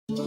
No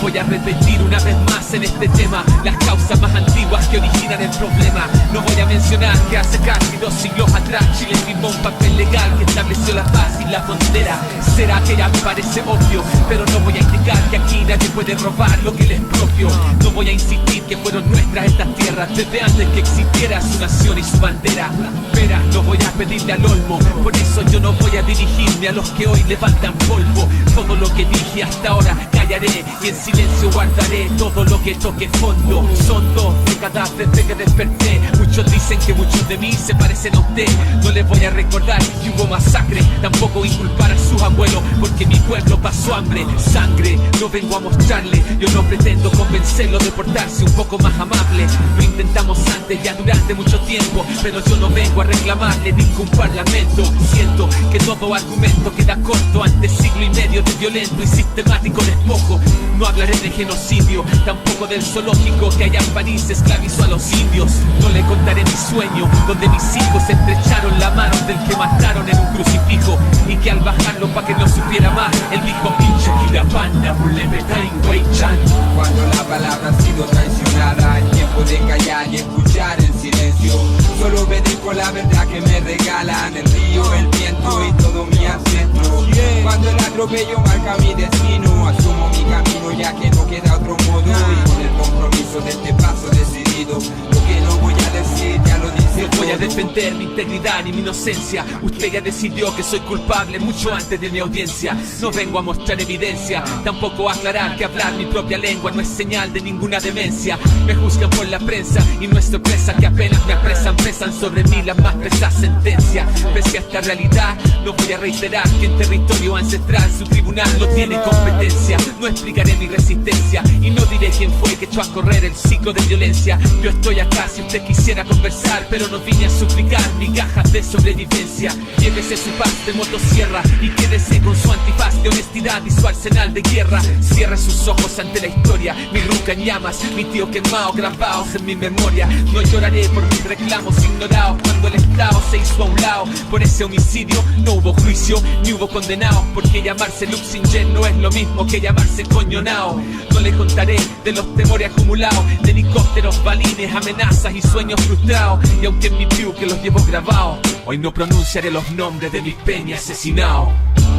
voy a repetir una vez más en este tema las causas más antiguas que originan el problema. No voy a mencionar que hace casi 2 siglos atrás Chile firmó un papel legal que estableció la paz y la frontera. Será que ya me parece obvio, pero no voy a indicar que aquí nadie puede robar lo que les es propio. No voy a insistir que fueron nuestras estas tierras desde antes que existiera su nación y su bandera. Pero no voy a pedirle al olmo, por eso yo no voy a dirigirme a los que hoy levantan polvo. Todo lo que dije hasta ahora callaré y en silencio guardaré todo lo que toque fondo. Son 2 décadas desde que desperté. Muchos dicen que muchos de mí se parecen a usted. No les voy a recordar que hubo masacre, tampoco inculpar a sus abuelos, porque mi pueblo pasó hambre, sangre. No vengo a mostrarle, yo no pretendo convencerlo de portarse un poco más amable. Lo intentamos antes ya durante mucho tiempo, pero yo no vengo a reclamarle ningún parlamento. Siento que todo argumento queda corto ante siglo y medio de violento y sistemático despojo. No hablaré de genocidio, tampoco del zoológico que allá en París esclavizó a los indios. No le contaré mi sueño, donde mis hijos estrecharon la mano del que mataron en un crucifijo, y que al bajarlo pa' que no supiera más, él dijo pinche Quirapanda, Bulepetain, Weichan. Cuando la palabra ha sido traicionada, es tiempo de callar y escuchar en silencio. Solo obedezco la verdad que me regalan el río, el viento y todo mi ancestro. Cuando el atropello marca mi destino, asumo mi camino ya que no queda otro modo. Y con el compromiso de este paso decidido, lo que no voy a decir ya lo dice. No voy a defender mi integridad ni mi inocencia. Usted ya decidió que soy culpable mucho antes de mi audiencia. No vengo a mostrar evidencia, tampoco a aclarar que hablar mi propia lengua no es señal de ninguna demencia. Me juzgan por la prensa y no es sorpresa que apenas me apresan, pesan sobre mí las más pesadas sentencias. Pese a esta realidad, no voy a reiterar que en territorio ancestral su tribunal no tiene competencia. No explicaré mi resistencia y no diré quién fue que echó a correr el ciclo de violencia. Yo estoy acá si usted quisiera conversar, pero no vine a suplicar migajas de sobrevivencia. Llévese su paz de motosierra y quédese con su antifaz de honestidad y su arsenal de guerra. Cierre sus ojos ante la historia, mi ruca en llamas, mi tío quemado, grabados en mi memoria. No lloraré por mis reclamos ignorados cuando el Estado se hizo a un lado. Por ese homicidio no hubo juicio ni hubo condenados, porque llamarse Luxinger no es lo mismo que llamarse Coñonao. No le contaré de los temores acumulados, de helicópteros, balines, amenazas y sueños frustrados. Y aunque en mi view que los llevo grabados, hoy no pronunciaré los nombres de mis peñas asesinados.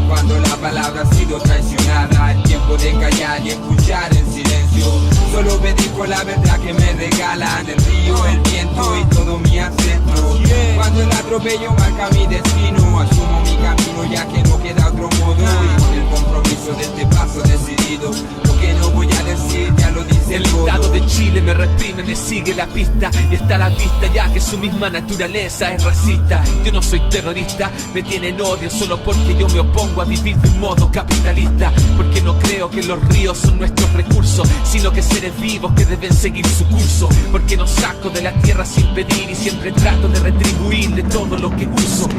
Cuando la palabra ha sido traicionada, es tiempo de callar y escuchar en silencio. Solo obedezco la verdad que me regalan el río, el viento y todo mi ancestro. Cuando el atropello marca mi destino, asumo mi camino ya que no queda otro modo. Y con el compromiso de este paso decidido, lo que no voy a decir ya lo dice el todo. Estado de Chile me reprime, me sigue la pista y está a la vista ya que su misma naturaleza es racista. Yo no soy terrorista, me tienen odio solo porque yo me opongo a vivir de un modo capitalista. Porque no creo que los ríos son nuestros recursos, sino que seres vivos que deben seguir su curso. Porque no saco de la tierra sin pedir y siempre trato de retribuirle todo lo que uso.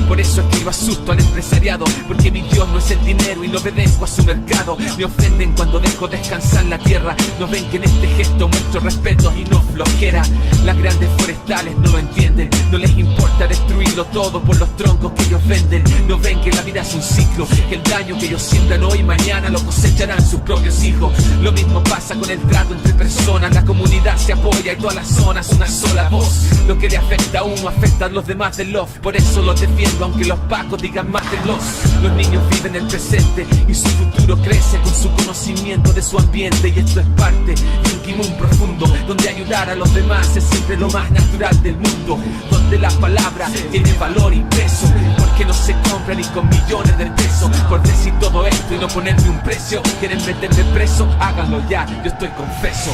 Por eso escribo asusto al empresariado, porque mi Dios no es el dinero y no obedezco a su mercado. Me ofenden cuando dejo descansar la tierra, no ven que en este gesto muestro respeto y no flojera. Las grandes forestales no lo entienden, no les importa destruirlo todo por los troncos que ellos venden. No ven que la vida es un ciclo, que el daño que ellos siembran hoy mañana lo cosecharán sus propios hijos. Lo mismo pasa con el trato entre personas, la comunidad se apoya y toda la zona es una sola voz. Lo que le afecta a uno afecta a los demás del love, por eso lo defiendo aunque los pacos digan mátenlos. Los niños viven el presente y su futuro crece con su conocimiento de su ambiente, y esto es parte de un timón profundo donde ayudar a los demás es siempre lo más natural del mundo, donde la palabra tiene valor y peso, porque no se compra ni con millones de pesos. Por decir todo esto y no ponerme un precio, quieren meterme preso, háganlo ya, yo estoy confeso.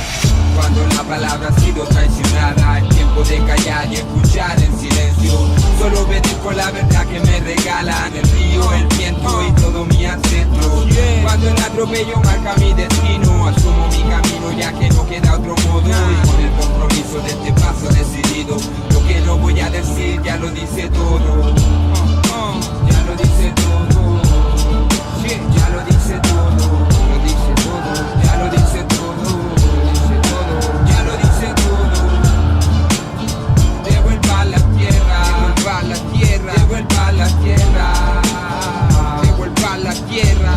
Cuando la palabra ha sido traicionada, es tiempo de callar y escuchar en silencio. Solo pedir por la verdad que me regalan el río, el viento y todo mi ancestro. Cuando el atropello marca mi destino, asumo mi camino ya que no queda otro modo. Y con el compromiso de este paso decidido, lo que no voy a decir ya lo dice todo. Ya lo dice todo. Ya lo dice todo. Lo dice todo. Ya lo dice todo. Ya lo dice todo. Devuelva la tierra. Devuelva la tierra. Devuelva la tierra. Devuelva la tierra.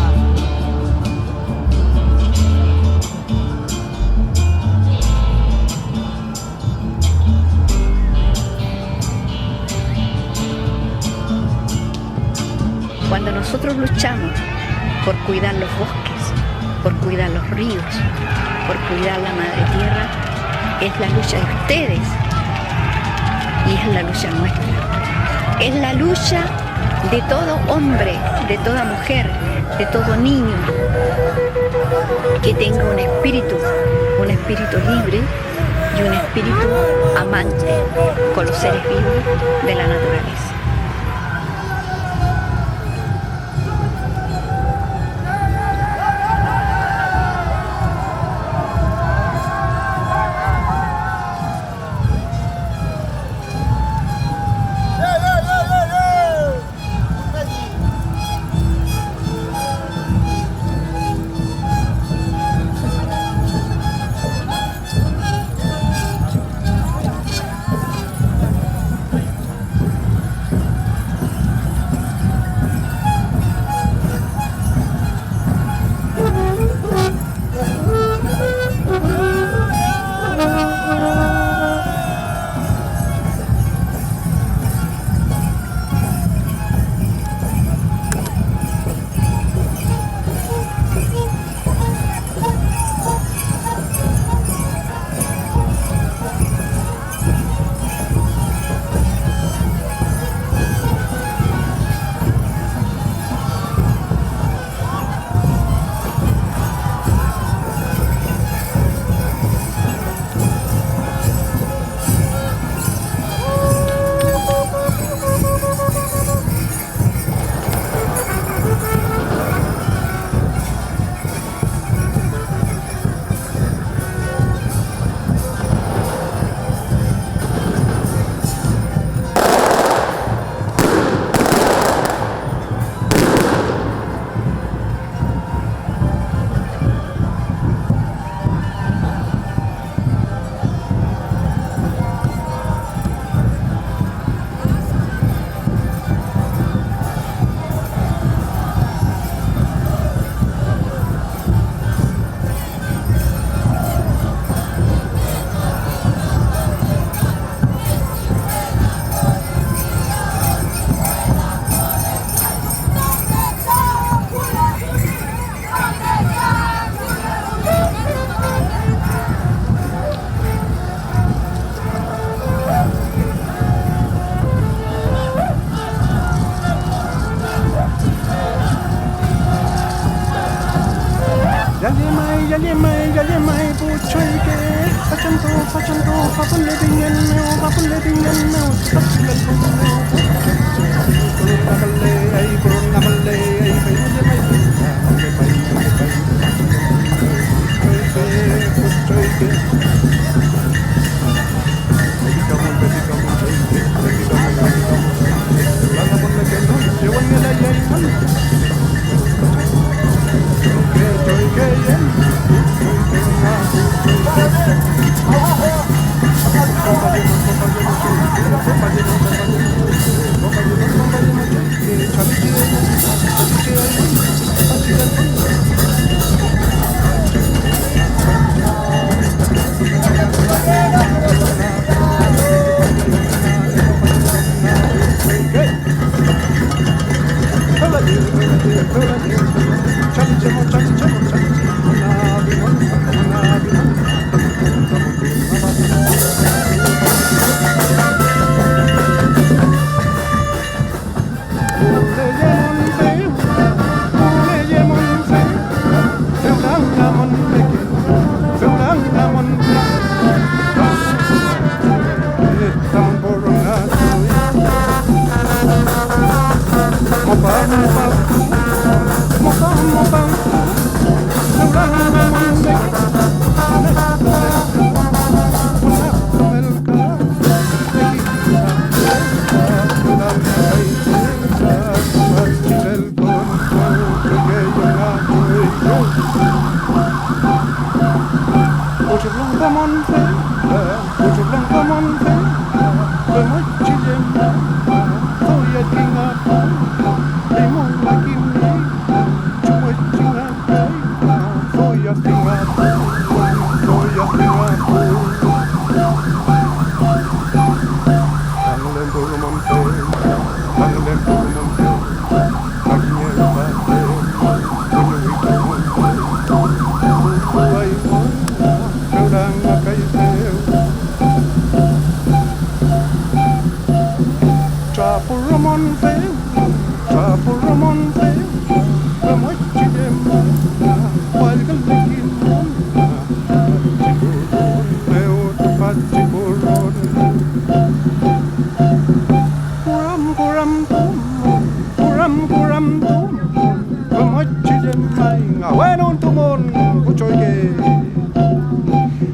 Cuando nosotros luchamos por cuidar los bosques, por cuidar los ríos, por cuidar la madre tierra, es la lucha de ustedes y es la lucha nuestra. Es la lucha de todo hombre, de toda mujer, de todo niño que tenga un espíritu libre y un espíritu amante con los seres vivos de la naturaleza. Yalimai buchoike Pachanto Papule dingano Papule dingano Papule dingano Kurungamale ay kurungamale ay yalimai buchoike Thank you. blanco monte, mucho blanco monte, como chilena, soy a Kingapo, limón la quimé, chupo chingape, soy a Kingapo, soy a Kingapo. Anglem por monte, anglem por monte, maquinero pate, uno y bueno, un tumón, mucho que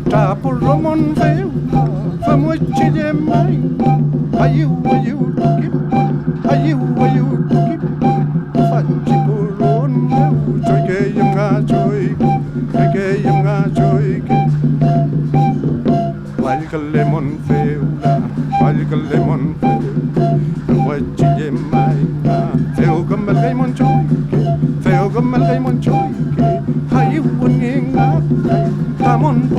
Tapul Ramon Fail, from which you mine. Are you to keep? Are you to keep? Fachi Puron, Joy, Joy, Joy, like a lemon fail, like a lemon fail. What you mine? Fail come a lemon joy, fail come a lemon joy. Are you winning up? Come on,